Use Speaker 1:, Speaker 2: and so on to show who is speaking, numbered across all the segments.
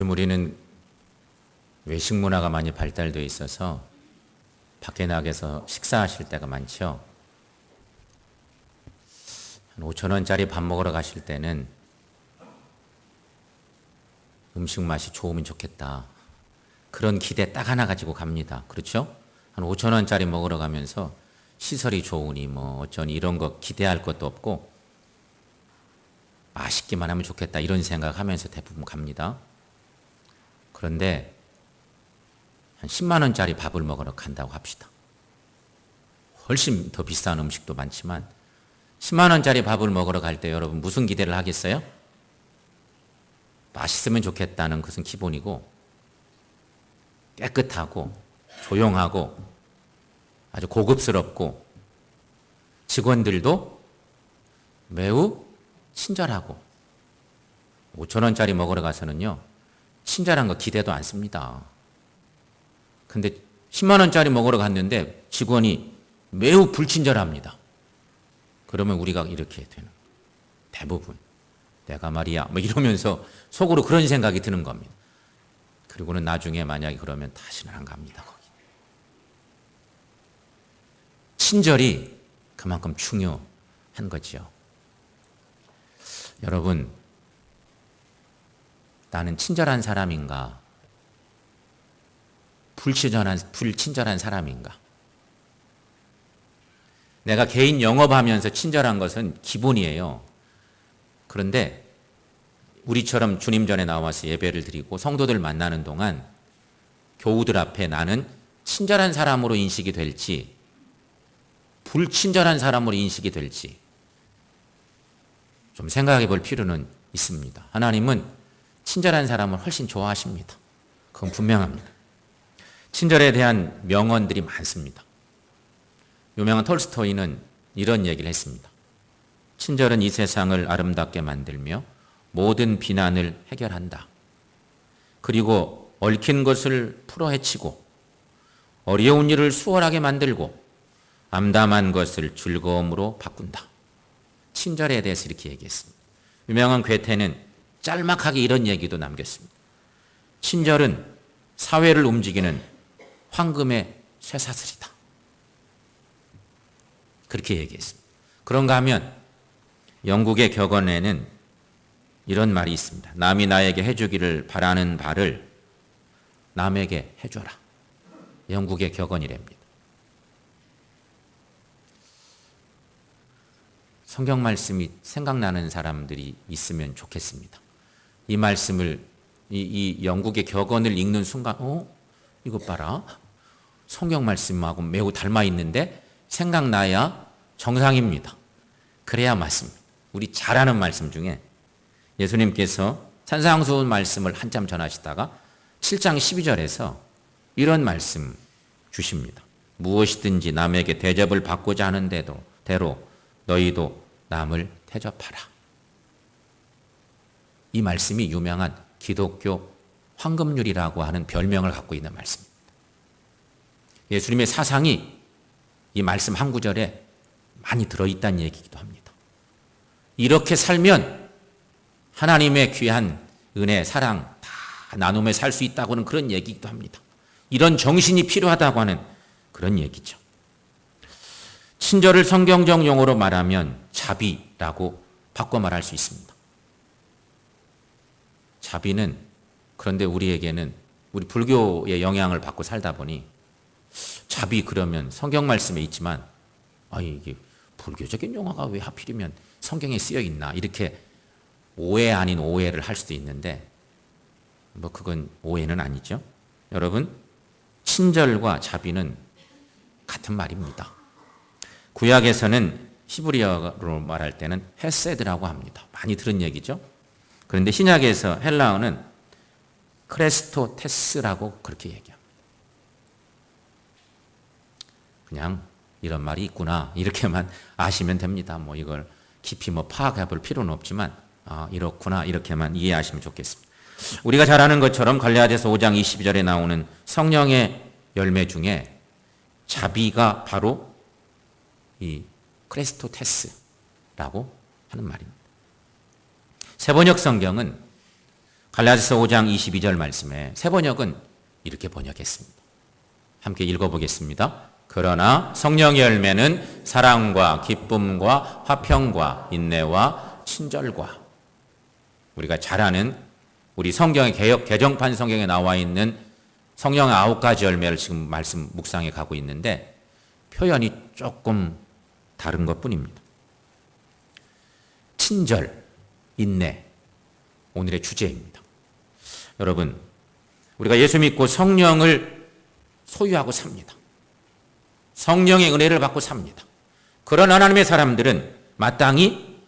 Speaker 1: 우리는 외식 문화가 많이 발달되어 있어서 밖에 나가서 식사하실 때가 많죠. 한 5,000원짜리 밥 먹으러 가실 때는 음식 맛이 좋으면 좋겠다. 그런 기대 딱 하나 가지고 갑니다. 그렇죠? 한 5,000원짜리 먹으러 가면서 시설이 좋으니 뭐 어쩌니 이런 거 기대할 것도 없고 맛있기만 하면 좋겠다 이런 생각하면서 대부분 갑니다. 그런데 한 10만 원짜리 밥을 먹으러 간다고 합시다. 훨씬 더 비싼 음식도 많지만 10만 원짜리 밥을 먹으러 갈 때 여러분 무슨 기대를 하겠어요? 맛있으면 좋겠다는 것은 기본이고 깨끗하고 조용하고 아주 고급스럽고 직원들도 매우 친절하고 5,000원짜리 먹으러 가서는요 친절한 거 기대도 않습니다. 근데 10만 원짜리 먹으러 갔는데 직원이 매우 불친절합니다. 그러면 우리가 이렇게 되는 대부분 내가 말이야 뭐 이러면서 속으로 그런 생각이 드는 겁니다. 그리고는 나중에 만약에 그러면 다시는 안 갑니다. 거기. 친절이 그만큼 중요한 거죠. 여러분, 나는 친절한 사람인가? 불친절한 사람인가? 내가 개인 영업하면서 친절한 것은 기본이에요. 그런데 우리처럼 주님 전에 나와서 예배를 드리고 성도들 만나는 동안 교우들 앞에 나는 친절한 사람으로 인식이 될지 불친절한 사람으로 인식이 될지 좀 생각해 볼 필요는 있습니다. 하나님은 친절한 사람을 훨씬 좋아하십니다. 그건 분명합니다. 친절에 대한 명언들이 많습니다. 유명한 톨스토이는 이런 얘기를 했습니다. 친절은 이 세상을 아름답게 만들며 모든 비난을 해결한다. 그리고 얽힌 것을 풀어헤치고 어려운 일을 수월하게 만들고 암담한 것을 즐거움으로 바꾼다. 친절에 대해서 이렇게 얘기했습니다. 유명한 괴테는 짤막하게 이런 얘기도 남겼습니다. 친절은 사회를 움직이는 황금의 쇠사슬이다. 그렇게 얘기했습니다. 그런가 하면 영국의 격언에는 이런 말이 있습니다. 남이 나에게 해주기를 바라는 바를 남에게 해줘라. 영국의 격언이랍니다. 성경 말씀이 생각나는 사람들이 있으면 좋겠습니다. 이 말씀을 이 영국의 격언을 읽는 순간 이것 봐라. 성경 말씀하고 매우 닮아 있는데 생각나야 정상입니다. 그래야 맞습니다. 우리 잘 아는 말씀 중에 예수님께서 산상수훈 말씀을 한참 전하시다가 7장 12절에서 이런 말씀 주십니다. 무엇이든지 남에게 대접을 받고자 하는 대로 너희도 남을 대접하라. 이 말씀이 유명한 기독교 황금률이라고 하는 별명을 갖고 있는 말씀입니다. 예수님의 사상이 이 말씀 한 구절에 많이 들어있다는 얘기이기도 합니다. 이렇게 살면 하나님의 귀한 은혜, 사랑 다 나누며 살 수 있다고 하는 그런 얘기이기도 합니다. 이런 정신이 필요하다고 하는 그런 얘기죠. 친절을 성경적 용어로 말하면 자비라고 바꿔 말할 수 있습니다. 자비는 그런데 우리에게는 우리 불교의 영향을 받고 살다 보니 자비 그러면 성경 말씀에 있지만 이게 불교적인 용어가 왜 하필이면 성경에 쓰여 있나 이렇게 오해 아닌 오해를 할 수도 있는데 뭐 그건 오해는 아니죠. 여러분 친절과 자비는 같은 말입니다. 구약에서는 히브리어로 말할 때는 헤세드라고 합니다. 많이 들은 얘기죠. 그런데 신약에서 헬라어는 크레스토테스라고 그렇게 얘기합니다. 그냥 이런 말이 있구나 이렇게만 아시면 됩니다. 뭐 이걸 깊이 파악해 볼 필요는 없지만 이렇구나 이렇게만 이해하시면 좋겠습니다. 우리가 잘 아는 것처럼 갈라디아서 5장 22절에 나오는 성령의 열매 중에 자비가 바로 이 크레스토테스라고 하는 말입니다. 세번역 성경은 갈라디아서 5장 22절 말씀에 새 번역은 이렇게 번역했습니다. 함께 읽어보겠습니다. 그러나 성령의 열매는 사랑과 기쁨과 화평과 인내와 친절과, 우리가 잘 아는 우리 성경의 개정판 성경에 나와 있는 성령의 9가지 열매를 지금 말씀 묵상해 가고 있는데 표현이 조금 다른 것뿐입니다. 친절, 인내, 오늘의 주제입니다. 여러분, 우리가 예수 믿고 성령을 소유하고 삽니다. 성령의 은혜를 받고 삽니다. 그런 하나님의 사람들은 마땅히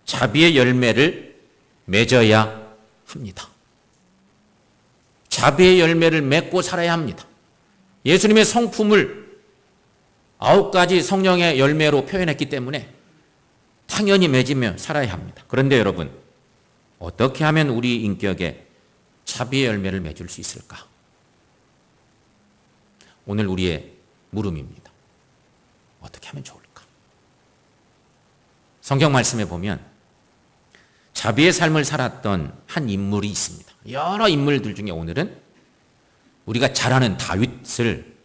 Speaker 1: 자비의 열매를 맺어야 합니다. 자비의 열매를 맺고 살아야 합니다. 예수님의 성품을 9가지 성령의 열매로 표현했기 때문에 당연히 맺으며 살아야 합니다. 그런데 여러분, 어떻게 하면 우리 인격에 자비의 열매를 맺을 수 있을까? 오늘 우리의 물음입니다. 어떻게 하면 좋을까? 성경 말씀에 보면 자비의 삶을 살았던 한 인물이 있습니다. 여러 인물들 중에 오늘은 우리가 잘 아는 다윗을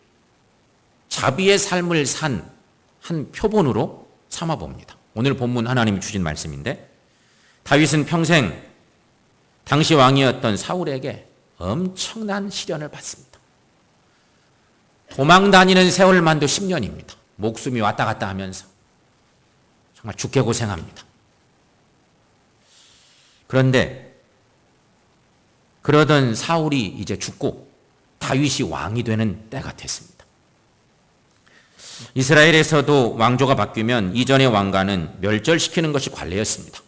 Speaker 1: 자비의 삶을 산 한 표본으로 삼아 봅니다. 오늘 본문 하나님이 주신 말씀인데, 다윗은 평생 당시 왕이었던 사울에게 엄청난 시련을 받습니다. 도망 다니는 세월만도 10년입니다. 목숨이 왔다 갔다 하면서 정말 죽게 고생합니다. 그런데 그러던 사울이 이제 죽고 다윗이 왕이 되는 때가 됐습니다. 이스라엘에서도 왕조가 바뀌면 이전의 왕가는 멸절시키는 것이 관례였습니다.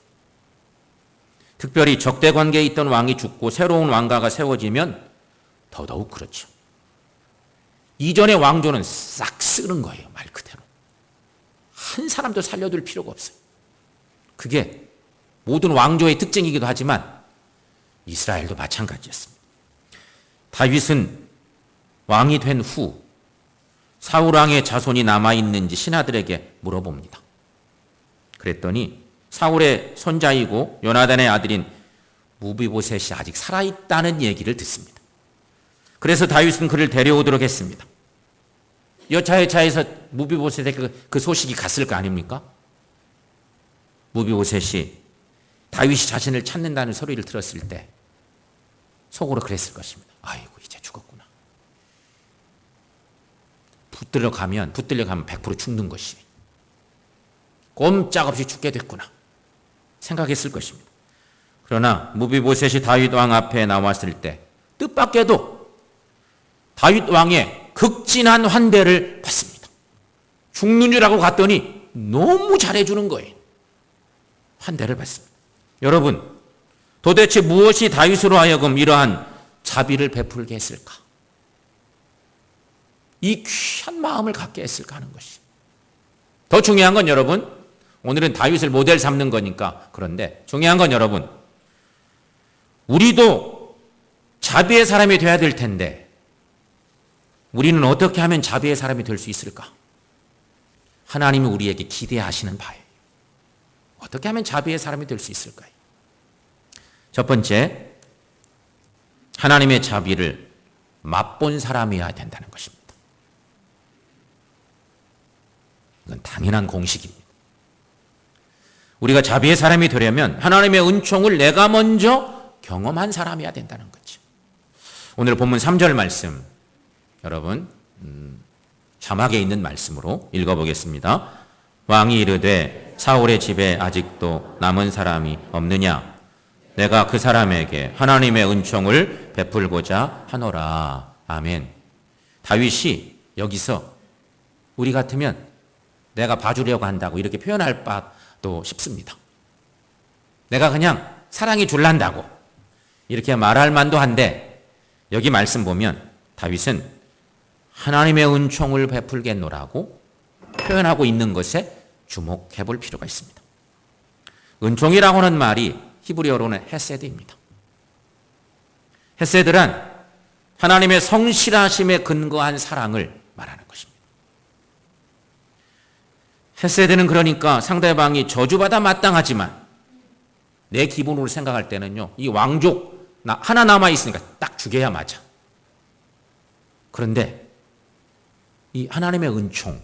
Speaker 1: 특별히 적대 관계에 있던 왕이 죽고 새로운 왕가가 세워지면 더더욱 그렇죠. 이전의 왕조는 싹 쓰는 거예요, 말 그대로. 한 사람도 살려둘 필요가 없어요. 그게 모든 왕조의 특징이기도 하지만 이스라엘도 마찬가지였습니다. 다윗은 왕이 된 후 사울 왕의 자손이 남아있는지 신하들에게 물어봅니다. 그랬더니 사울의 손자이고 요나단의 아들인 무비보셋이 아직 살아있다는 얘기를 듣습니다. 그래서 다윗은 그를 데려오도록 했습니다. 여차여차해서 무비보셋의 그 소식이 갔을 거 아닙니까? 무비보셋이 다윗이 자신을 찾는다는 소리를 들었을 때 속으로 그랬을 것입니다. 아이고, 이제 죽었구나. 붙들려 가면 100% 죽는 것이, 꼼짝없이 죽게 됐구나 생각했을 것입니다. 그러나 무비보셋이 다윗 왕 앞에 나왔을 때 뜻밖에도 다윗 왕의 극진한 환대를 받습니다. 죽는 줄 알고 갔더니 너무 잘해주는 거예요. 환대를 받습니다. 여러분, 도대체 무엇이 다윗으로 하여금 이러한 자비를 베풀게 했을까? 이 귀한 마음을 갖게 했을까 하는 것이. 더 중요한 건 여러분, 오늘은 다윗을 모델 삼는 거니까 그런데 중요한 건 여러분, 우리도 자비의 사람이 돼야 될 텐데 우리는 어떻게 하면 자비의 사람이 될 수 있을까? 하나님이 우리에게 기대하시는 바예요. 어떻게 하면 자비의 사람이 될 수 있을까요? 첫 번째, 하나님의 자비를 맛본 사람이어야 된다는 것입니다. 이건 당연한 공식입니다. 우리가 자비의 사람이 되려면 하나님의 은총을 내가 먼저 경험한 사람이어야 된다는 거죠. 오늘 본문 3절 말씀, 여러분 자막에 있는 말씀으로 읽어보겠습니다. 왕이 이르되 사울의 집에 아직도 남은 사람이 없느냐? 내가 그 사람에게 하나님의 은총을 베풀고자 하노라. 아멘. 다윗이 여기서 우리 같으면 내가 봐주려고 한다고 이렇게 표현할 바도 싶습니다. 내가 그냥 사랑이 줄란다고 이렇게 말할 만도 한데, 여기 말씀 보면 다윗은 하나님의 은총을 베풀겠노라고 표현하고 있는 것에 주목해 볼 필요가 있습니다. 은총이라고 하는 말이 히브리어로는 헤세드입니다. 헤세드란 하나님의 성실하심에 근거한 사랑을 말하는 것입니다. 헤세드는 그러니까 상대방이 저주받아 마땅하지만 내 기분으로 생각할 때는요, 이 왕족 하나 남아있으니까 딱 죽여야 맞아. 그런데 이 하나님의 은총,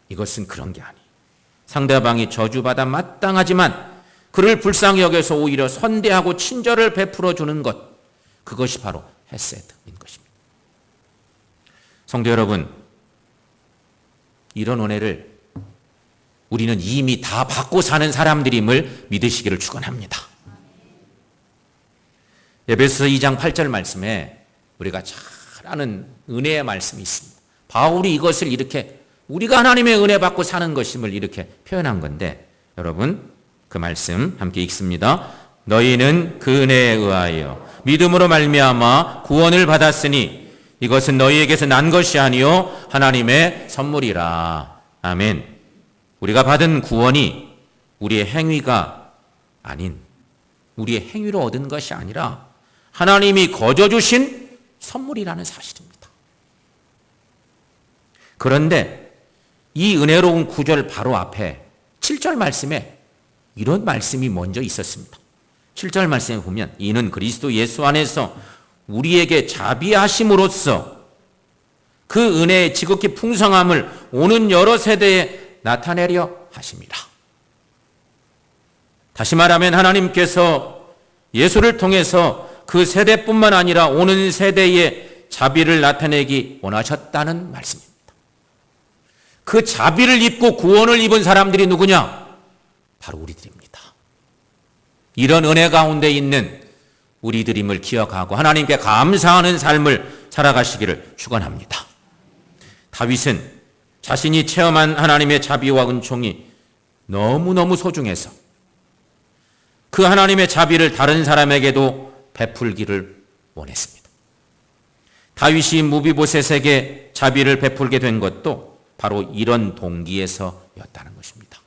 Speaker 1: 이것은 그런 게 아니에요. 상대방이 저주받아 마땅하지만 그를 불쌍히 여겨서 오히려 선대하고 친절을 베풀어 주는 것, 그것이 바로 헤세드인 것입니다. 성도 여러분, 이런 은혜를 우리는 이미 다 받고 사는 사람들임을 믿으시기를 축원합니다. 에베소서 2장 8절 말씀에 우리가 잘 아는 은혜의 말씀이 있습니다. 바울이 이것을 이렇게 우리가 하나님의 은혜 받고 사는 것임을 이렇게 표현한 건데, 여러분 그 말씀 함께 읽습니다. 너희는 그 은혜에 의하여 믿음으로 말미암아 구원을 받았으니 이것은 너희에게서 난 것이 아니요 하나님의 선물이라. 아멘. 우리가 받은 구원이 우리의 행위가 아닌, 우리의 행위로 얻은 것이 아니라 하나님이 거저 주신 선물이라는 사실입니다. 그런데 이 은혜로운 구절 바로 앞에 7절 말씀에 이런 말씀이 먼저 있었습니다. 7절 말씀에 보면 이는 그리스도 예수 안에서 우리에게 자비하심으로써 그 은혜의 지극히 풍성함을 오는 여러 세대에 나타내려 하심이라. 다시 말하면 하나님께서 예수를 통해서 그 세대뿐만 아니라 오는 세대에 자비를 나타내기 원하셨다는 말씀입니다. 그 자비를 입고 구원을 입은 사람들이 누구냐? 바로 우리들입니다. 이런 은혜 가운데 있는 우리들임을 기억하고 하나님께 감사하는 삶을 살아가시기를 축원합니다. 다윗은 자신이 체험한 하나님의 자비와 은총이 너무너무 소중해서 그 하나님의 자비를 다른 사람에게도 베풀기를 원했습니다. 다윗이 무비보셋에게 자비를 베풀게 된 것도 바로 이런 동기에서였다는 것입니다.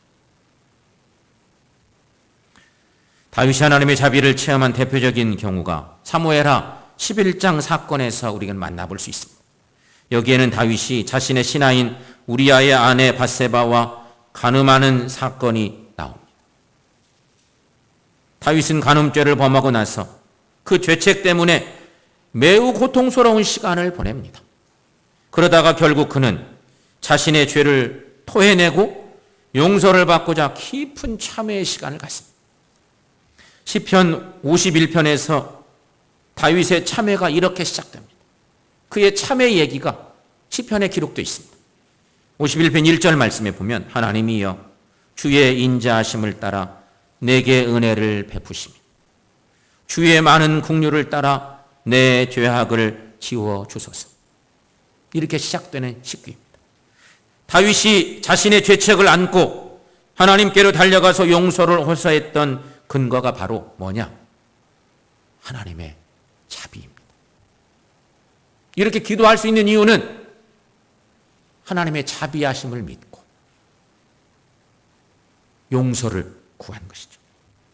Speaker 1: 다윗이 하나님의 자비를 체험한 대표적인 경우가 사무엘하 11장 사건에서 우리가 만나볼 수 있습니다. 여기에는 다윗이 자신의 신하인 우리아의 아내 밧세바와 간음하는 사건이 나옵니다. 다윗은 간음죄를 범하고 나서 그 죄책 때문에 매우 고통스러운 시간을 보냅니다. 그러다가 결국 그는 자신의 죄를 토해내고 용서를 받고자 깊은 참회의 시간을 갖습니다. 시편 51편에서 다윗의 참회가 이렇게 시작됩니다. 그의 참회 얘기가 시편에 기록되어 있습니다. 51편 1절 말씀에 보면 하나님이여 주의 인자하심을 따라 내게 은혜를 베푸시며 주의 많은 긍휼을 따라 내 죄악을 지워 주소서. 이렇게 시작되는 시기입니다. 다윗이 자신의 죄책을 안고 하나님께로 달려가서 용서를 호소했던 근거가 바로 뭐냐? 하나님의 자비입니다. 이렇게 기도할 수 있는 이유는 하나님의 자비하심을 믿고 용서를 구한 것이죠.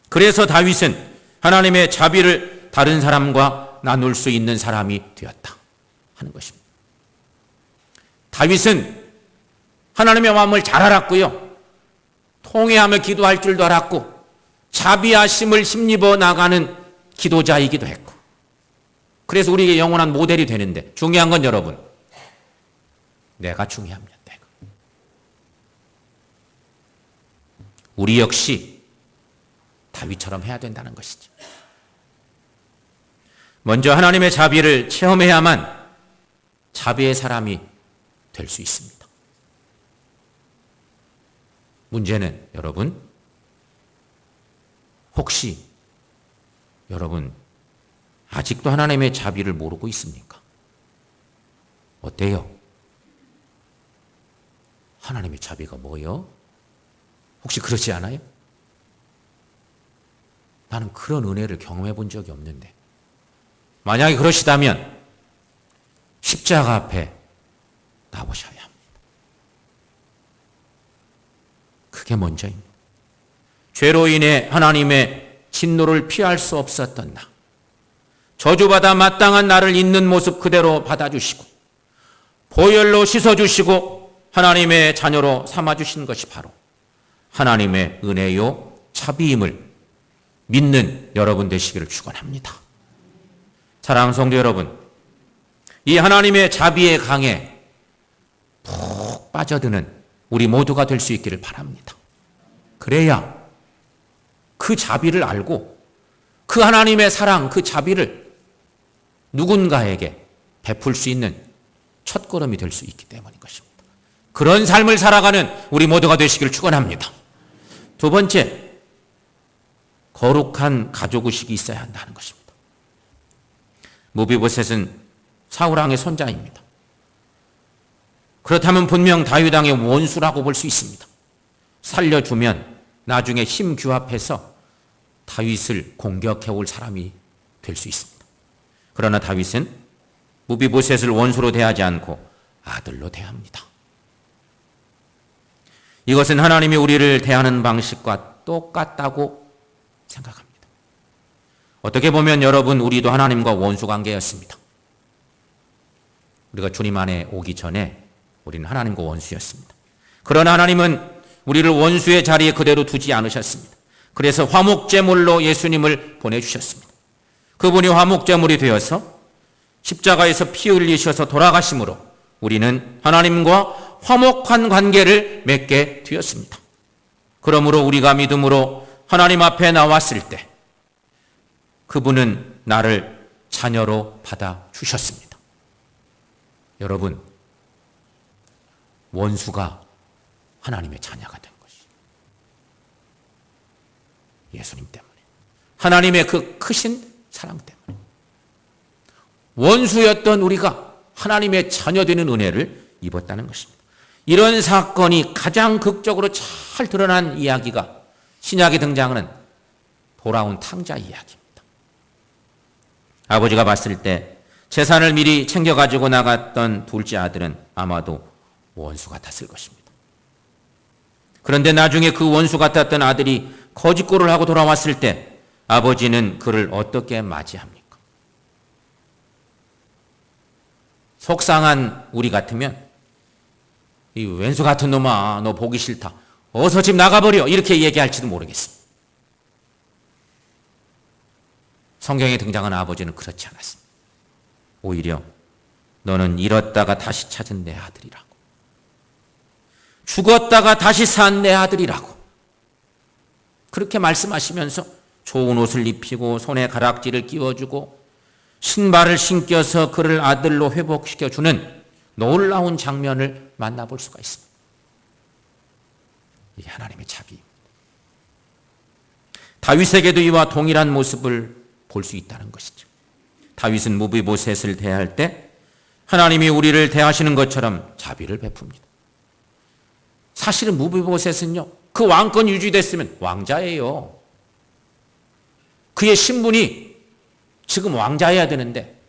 Speaker 1: 그래서 다윗은 하나님의 자비를 다른 사람과 나눌 수 있는 사람이 되었다 하는 것입니다. 다윗은 하나님의 마음을 잘 알았고요. 통회하며 기도할 줄도 알았고 자비하심을 힘입어 나가는 기도자이기도 했고, 그래서 우리에게 영원한 모델이 되는데, 중요한 건 여러분, 내가 중요합니다. 내가. 우리 역시 다윗처럼 해야 된다는 것이죠. 먼저 하나님의 자비를 체험해야만 자비의 사람이 될 수 있습니다. 문제는 여러분, 혹시 여러분 아직도 하나님의 자비를 모르고 있습니까? 어때요? 하나님의 자비가 뭐요? 혹시 그렇지 않아요? 나는 그런 은혜를 경험해 본 적이 없는데, 만약에 그러시다면 십자가 앞에 나오셔야 합니다. 그게 먼저입니다. 죄로 인해 하나님의 진노를 피할 수 없었던 나, 저주받아 마땅한 나를 있는 모습 그대로 받아주시고 보혈로 씻어주시고 하나님의 자녀로 삼아주신 것이 바로 하나님의 은혜요 자비임을 믿는 여러분 되시기를 축원합니다. 사랑하는 성도 여러분, 이 하나님의 자비의 강에 푹 빠져드는 우리 모두가 될 수 있기를 바랍니다. 그래야 그 자비를 알고 그 하나님의 사랑, 그 자비를 누군가에게 베풀 수 있는 첫걸음이 될 수 있기 때문인 것입니다. 그런 삶을 살아가는 우리 모두가 되시기를 축원합니다. 두 번째, 거룩한 가족의식이 있어야 한다는 것입니다. 무비보셋은 사울 왕의 손자입니다. 그렇다면 분명 다윗 왕의 원수라고 볼 수 있습니다. 살려주면 나중에 힘규합해서 다윗을 공격해올 사람이 될 수 있습니다. 그러나 다윗은 무비보셋을 원수로 대하지 않고 아들로 대합니다. 이것은 하나님이 우리를 대하는 방식과 똑같다고 생각합니다. 어떻게 보면 여러분, 우리도 하나님과 원수 관계였습니다. 우리가 주님 안에 오기 전에 우리는 하나님과 원수였습니다. 그러나 하나님은 우리를 원수의 자리에 그대로 두지 않으셨습니다. 그래서 화목제물로 예수님을 보내주셨습니다. 그분이 화목제물이 되어서 십자가에서 피 흘리셔서 돌아가심으로 우리는 하나님과 화목한 관계를 맺게 되었습니다. 그러므로 우리가 믿음으로 하나님 앞에 나왔을 때 그분은 나를 자녀로 받아주셨습니다. 여러분, 원수가 하나님의 자녀가 된 것이 예수님 때문에, 하나님의 그 크신 사랑 때문에 원수였던 우리가 하나님의 자녀 되는 은혜를 입었다는 것입니다. 이런 사건이 가장 극적으로 잘 드러난 이야기가 신약에 등장하는 돌아온 탕자 이야기입니다. 아버지가 봤을 때 재산을 미리 챙겨가지고 나갔던 둘째 아들은 아마도 원수 같았을 것입니다. 그런데 나중에 그 원수 같았던 아들이 거짓골을 하고 돌아왔을 때 아버지는 그를 어떻게 맞이합니까? 속상한 우리 같으면 이 왼수 같은 놈아, 너 보기 싫다, 어서 집 나가버려, 이렇게 얘기할지도 모르겠습니다. 성경에 등장한 아버지는 그렇지 않았습니다. 오히려 너는 잃었다가 다시 찾은 내 아들이라고, 죽었다가 다시 산 내 아들이라고 그렇게 말씀하시면서 좋은 옷을 입히고 손에 가락지를 끼워주고 신발을 신겨서 그를 아들로 회복시켜주는 놀라운 장면을 만나볼 수가 있습니다. 이게 하나님의 자비입니다. 다윗에게도 이와 동일한 모습을 볼 수 있다는 것이죠. 다윗은 무비보셋을 대할 때 하나님이 우리를 대하시는 것처럼 자비를 베풉니다. 사실은 무비보셋은요, 그 왕권이 유지됐으면 왕자예요. 그의 신분이 지금 왕자여야 되는데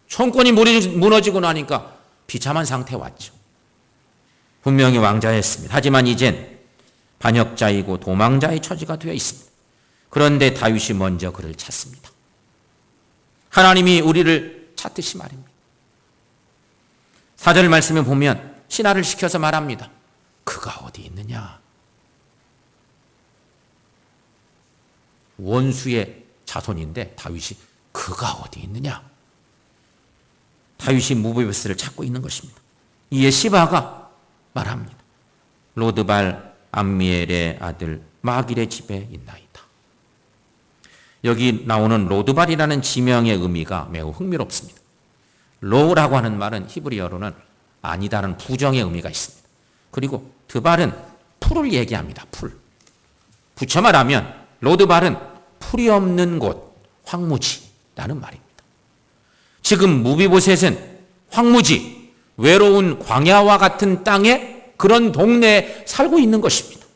Speaker 1: 정권이 무너지고 나니까 비참한 상태에 왔죠. 분명히 왕자였습니다. 하지만 이젠 반역자이고 도망자의 처지가 되어 있습니다. 그런데 다윗이 먼저 그를 찾습니다. 하나님이 우리를 찾듯이 말입니다. 4절 말씀에 보면 신하를 시켜서 말합니다. 그가 어디 있느냐? 원수의 자손인데 다윗이 그가 어디 있느냐? 다윗이 무비보셋을 찾고 있는 것입니다. 이에 시바가 말합니다. 로드발 암미엘의 아들 마길의 집에 있나이다. 여기 나오는 로드발이라는 지명의 의미가 매우 흥미롭습니다. 로라고 하는 말은 히브리어로는 아니다라는 부정의 의미가 있습니다. 그리고 드발은 풀을 얘기합니다. 풀. 붙여 말하면 로드발은 풀이 없는 곳, 황무지라는 말입니다. 지금 무비보셋은 황무지, 외로운 광야와 같은 땅에 그런 동네에 살고 있는 것입니다.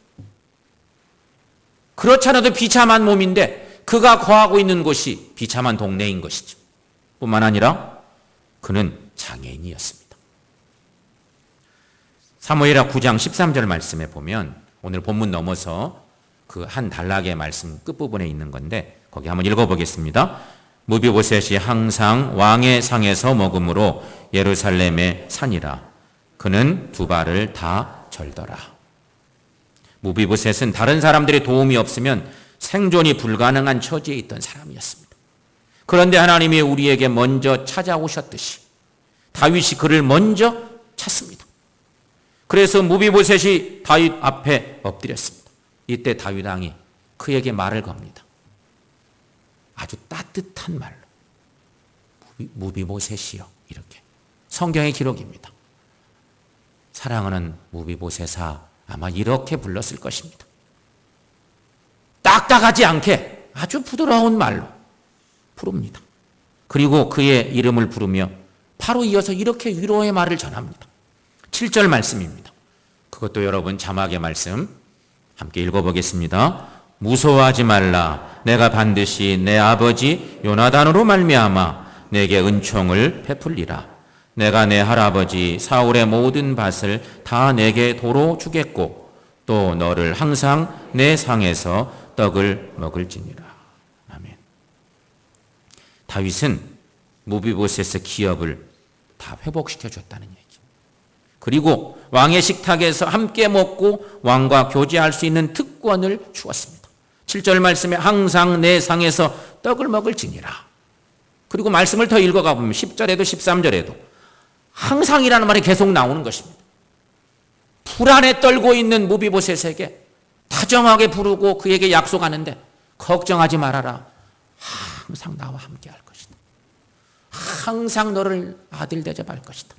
Speaker 1: 그렇지 않아도 비참한 몸인데 그가 거하고 있는 곳이 비참한 동네인 것이죠. 뿐만 아니라 그는 장애인이었습니다. 사무엘하 9장 13절 말씀에 보면 오늘 본문 넘어서 그 한 단락의 말씀 끝부분에 있는 건데 거기 한번 읽어보겠습니다. 무비보셋이 항상 왕의 상에서 먹음으로 예루살렘에 사니라. 그는 두 발을 다 절더라. 무비보셋은 다른 사람들의 도움이 없으면 생존이 불가능한 처지에 있던 사람이었습니다. 그런데 하나님이 우리에게 먼저 찾아오셨듯이 다윗이 그를 먼저 찾습니다. 그래서 무비보셋이 다윗 앞에 엎드렸습니다. 이때 다윗 왕이 그에게 말을 겁니다. 아주 따뜻한 말로 무비보셋이요, 이렇게. 성경의 기록입니다. 사랑하는 무비보셋아, 아마 이렇게 불렀을 것입니다. 딱딱하지 않게 아주 부드러운 말로 부릅니다. 그리고 그의 이름을 부르며 바로 이어서 이렇게 위로의 말을 전합니다. 7절 말씀입니다. 그것도 여러분 자막의 말씀 함께 읽어보겠습니다. 무서워하지 말라. 내가 반드시 내 아버지 요나단으로 말미암아 내게 은총을 베풀리라. 내가 내 할아버지 사울의 모든 밭을 다 내게 도로 주겠고 또 너를 항상 내 상에서 떡을 먹을지니라. 아멘. 다윗은 무비보셋의 기업을 다 회복시켜 줬다는 얘기. 그리고 왕의 식탁에서 함께 먹고 왕과 교제할 수 있는 특권을 주었습니다. 7절 말씀에 항상 내 상에서 떡을 먹을지니라. 그리고 말씀을 더 읽어가 보면 10절에도 13절에도 항상이라는 말이 계속 나오는 것입니다. 불안에 떨고 있는 무비보셋에게 다정하게 부르고 그에게 약속하는데 걱정하지 말아라. 항상 나와 함께 할 것이다. 항상 너를 아들 대접할 것이다.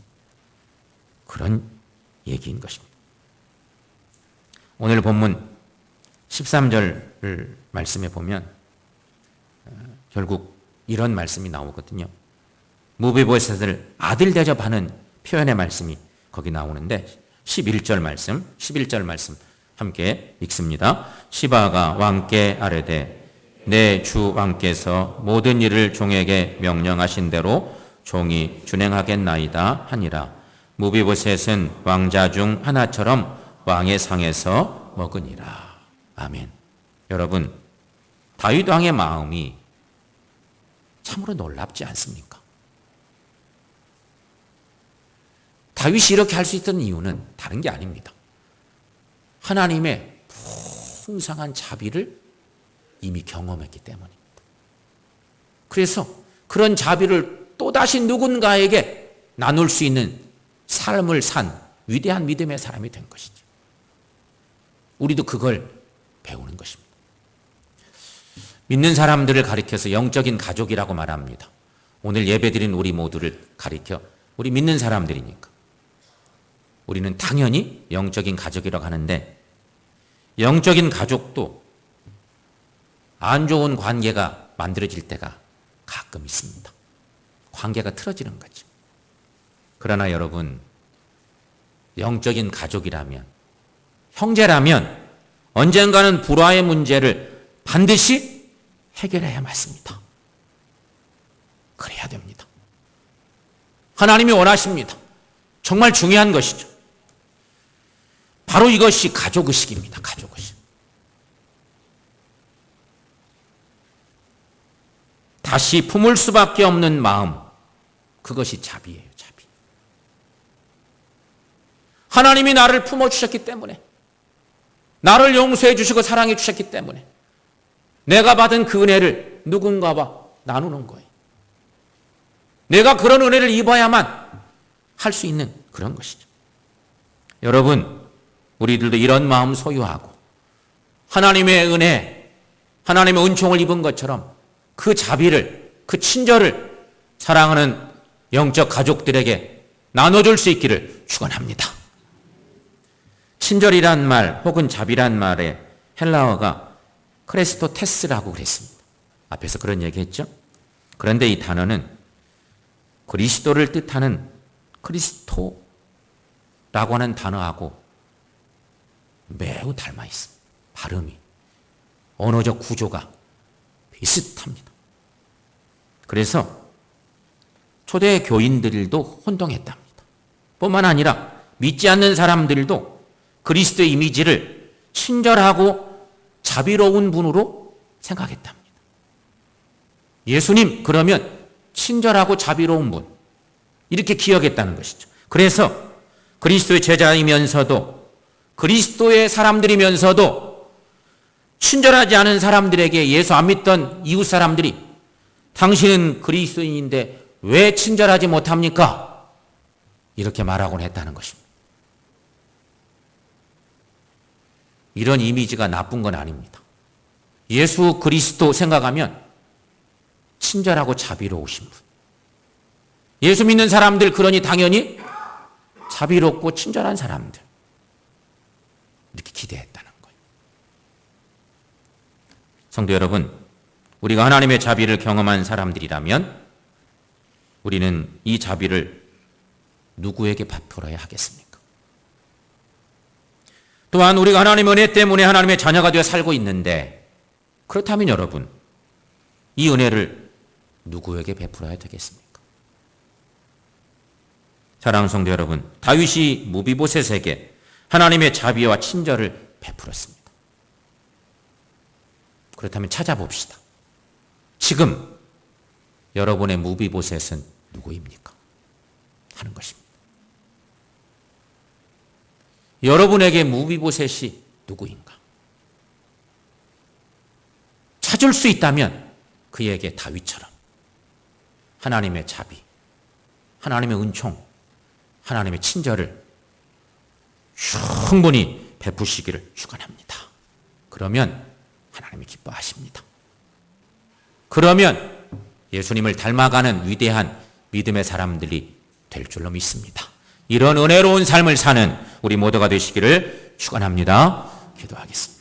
Speaker 1: 그런 얘기인 것입니다. 오늘 본문 13절 말씀에 보면 결국 이런 말씀이 나오거든요. 무비보셋을 아들 대접하는 표현의 말씀이 거기 나오는데 11절 말씀 함께 읽습니다. 시바가 왕께 아뢰되 내 주 왕께서 모든 일을 종에게 명령하신 대로 종이 준행하겠나이다 하니라. 무비보셋은 왕자 중 하나처럼 왕의 상에서 먹으니라. 아멘. 여러분, 다윗 왕의 마음이 참으로 놀랍지 않습니까? 다윗이 이렇게 할 수 있던 이유는 다른 게 아닙니다. 하나님의 풍성한 자비를 이미 경험했기 때문입니다. 그래서 그런 자비를 또다시 누군가에게 나눌 수 있는 삶을 산 위대한 믿음의 사람이 된 것이죠. 우리도 그걸 배우는 것입니다. 믿는 사람들을 가리켜서 영적인 가족이라고 말합니다. 오늘 예배드린 우리 모두를 가리켜 우리 믿는 사람들이니까. 우리는 당연히 영적인 가족이라고 하는데 영적인 가족도 안 좋은 관계가 만들어질 때가 가끔 있습니다. 관계가 틀어지는 거죠. 그러나 여러분, 영적인 가족이라면, 형제라면 언젠가는 불화의 문제를 반드시 해결해야 맞습니다. 그래야 됩니다. 하나님이 원하십니다. 정말 중요한 것이죠. 바로 이것이 가족의식입니다. 가족의식. 다시 품을 수밖에 없는 마음, 그것이 자비예요. 자비. 하나님이 나를 품어주셨기 때문에, 나를 용서해 주시고 사랑해 주셨기 때문에 내가 받은 그 은혜를 누군가와 나누는 거예요. 내가 그런 은혜를 입어야만 할 수 있는 그런 것이죠. 여러분, 우리들도 이런 마음 소유하고 하나님의 은혜, 하나님의 은총을 입은 것처럼 그 자비를, 그 친절을 사랑하는 영적 가족들에게 나눠줄 수 있기를 축원합니다. 친절이란 말 혹은 자비란 말의 헬라어가 크레스토테스라고 그랬습니다. 앞에서 그런 얘기했죠. 그런데 이 단어는 그리스도를 뜻하는 크리스토라고 하는 단어하고 매우 닮아 있습니다. 발음이, 언어적 구조가 비슷합니다. 그래서 초대 교인들도 혼동했답니다. 뿐만 아니라 믿지 않는 사람들도 그리스도의 이미지를 친절하고 자비로운 분으로 생각했답니다. 예수님 그러면 친절하고 자비로운 분, 이렇게 기억했다는 것이죠. 그래서 그리스도의 제자이면서도 그리스도의 사람들이면서도 친절하지 않은 사람들에게 예수 안 믿던 이웃 사람들이 당신은 그리스도인인데 왜 친절하지 못합니까? 이렇게 말하곤 했다는 것입니다. 이런 이미지가 나쁜 건 아닙니다. 예수 그리스도 생각하면 친절하고 자비로우신 분. 예수 믿는 사람들 그러니 당연히 자비롭고 친절한 사람들. 이렇게 기대했다는 거예요. 성도 여러분, 우리가 하나님의 자비를 경험한 사람들이라면 우리는 이 자비를 누구에게 베풀어야 하겠습니까? 또한 우리가 하나님의 은혜 때문에 하나님의 자녀가 되어 살고 있는데 그렇다면 여러분, 이 은혜를 누구에게 베풀어야 되겠습니까? 사랑하는 성도 여러분, 다윗이 무비보셋에게 하나님의 자비와 친절을 베풀었습니다. 그렇다면 찾아봅시다. 지금 여러분의 무비보셋은 누구입니까? 하는 것입니다. 여러분에게 무비보셋이 누구인가? 찾을 수 있다면 그에게 다윗처럼 하나님의 자비, 하나님의 은총, 하나님의 친절을 충분히 베푸시기를 축원합니다. 그러면 하나님이 기뻐하십니다. 그러면 예수님을 닮아가는 위대한 믿음의 사람들이 될 줄로 믿습니다. 이런 은혜로운 삶을 사는 우리 모두가 되시기를 축원합니다. 기도하겠습니다.